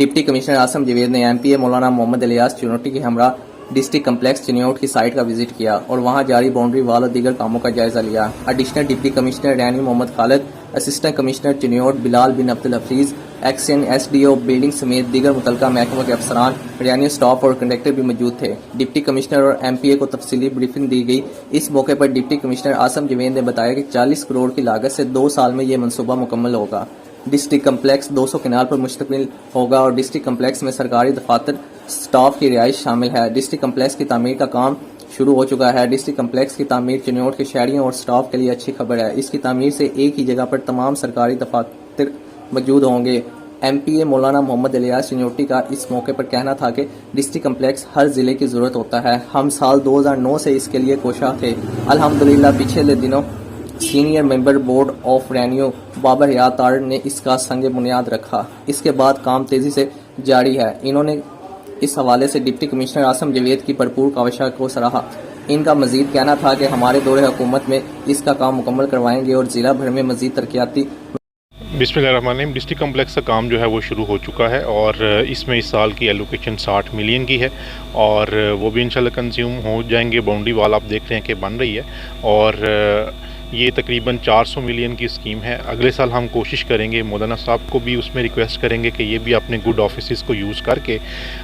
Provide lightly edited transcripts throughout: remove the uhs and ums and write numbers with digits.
Deputy commissioner Assam Javed ने MPa मौलाना मोहम्मद इलियास चुनौटी के हमरा डिस्ट्रिक्ट कम्प्लेक्स चिन्योट की साइट का विजिट किया और वहां जारी बाउंड्री वाल और दीगर कामों का जायजा लिया। Additional deputy commissioner Raini Mohammad Khalid, assistant commissioner Chiniot Bilal bin Abdul Hafeez, XEN SDO building समेत दीगर मुतलका महकमों के अफसरान, रेवेन्यू स्टाफ और कंडक्टर भी मौजूद थे। डिप्टी कमिश्नर और एमपीए को तफसीली ब्रीफिंग दी गई। इस मौके पर डिप्टी कमिश्नर आसम जवेद ने बताया कि 40 करोड़ की लागत से 2 साल में ये मनसूबा मुकम्मल होगा। डिस्ट्रिक्ट कम्प्लेक्स 200 कनाल पर मुश्तमिल होगा और डिस्ट्रिक्ट कम्प्लेक्स में सरकारी दफातर स्टाफ की रिहाइश शामिल है। डिस्ट्रिक्ट कम्प्लेक्स की तामीर का काम शुरू हो चुका है। डिस्ट्रिक्ट कम्प्लेक्स की तामीर चिन्योट के शहरियों और स्टाफ के लिए अच्छी खबर है। इसकी तामीर से एक ही जगह पर तमाम सरकारी दफातर मौजूद होंगे। एमपीए मौलाना मोहम्मद इलियास चिन्योटी का इस मौके पर कहना था कि डिस्ट्रिक्ट कम्प्लेक्स हर जिले की जरूरत होता है। हम साल 2009 से इसके लिए कोशा थे। अल्हम्दुलिल्लाह पिछले दिनों senior member board of revenue Babar Hayat आर्ड ने इसका संग बुनियाद रखा। इसके बाद काम तेजी से जारी है। इन्होंने इस हवाले से डिप्टी कमिश्नर आसम जवेद की भरपूर काविशा को सराहा। इनका मजीद कहना था कि हमारे दौरे हुकूमत में इसका काम मुकम्मल करवाएंगे और जिला भर में मजीद तरक्याती। बिस्मिल्लाहिर्रहमानिर्रहीम। डिस्ट्रिक्ट कम्प्लेक्स का काम जो है वो शुरू हो चुका है और इसमें इस साल की एलोकेशन 60 मिलियन की है और वो भी इंशाल्लाह कंज्यूम हो जाएंगे। बाउंड्री वाल आप देख रहे हैं कि बन रही है और ये तकरीबन 400 मिलियन की स्कीम है। अगले साल हम कोशिश करेंगे, मौलाना साहब को भी उसमें रिक्वेस्ट करेंगे कि ये भी अपने गुड ऑफिस को यूज़ करके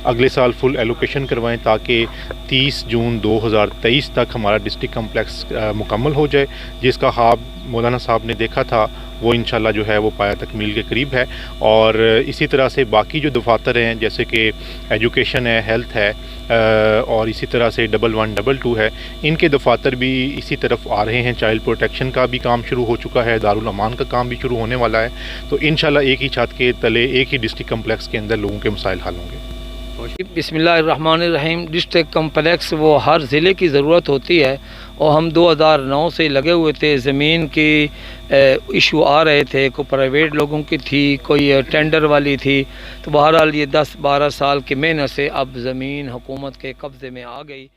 अगले साल फुल एलोकेशन करवाएं ताकि 30 जून 2023 तक हमारा डिस्ट्रिक्ट कम्प्लेक्स मुकम्मल हो जाए। जिसका ख्वाब मौलाना साहब ने देखा था वो इंशाल्लाह जो है वो पाया तकमील के करीब है। और इसी तरह से बाकी जो दफातर हैं जैसे कि एजुकेशन है, हेल्थ है और इसी तरह से 1122 है, इनके दफातर भी इसी तरफ आ रहे हैं। चाइल्ड प्रोटेक्शन का भी काम शुरू हो चुका है, दारुल अमान का काम भी शुरू होने वाला है। तो इंशाल्लाह एक ही छत के तले एक ही डिस्ट्रिक्ट कम्प्लेक्स के अंदर लोगों के मसाइल हल होंगे। बिस्मिल्लाहिर्रहमानिर्रहीम। डिस्ट्रिक्ट कम्प्लेक्स वो हर ज़िले की ज़रूरत होती है और हम 2009 से लगे हुए थे। ज़मीन की इशू आ रहे थे, कोई प्राइवेट लोगों की थी, कोई टेंडर वाली थी। तो बहरहाल ये 10-12 साल की मेहनत से अब ज़मीन हुकूमत के कब्ज़े में आ गई।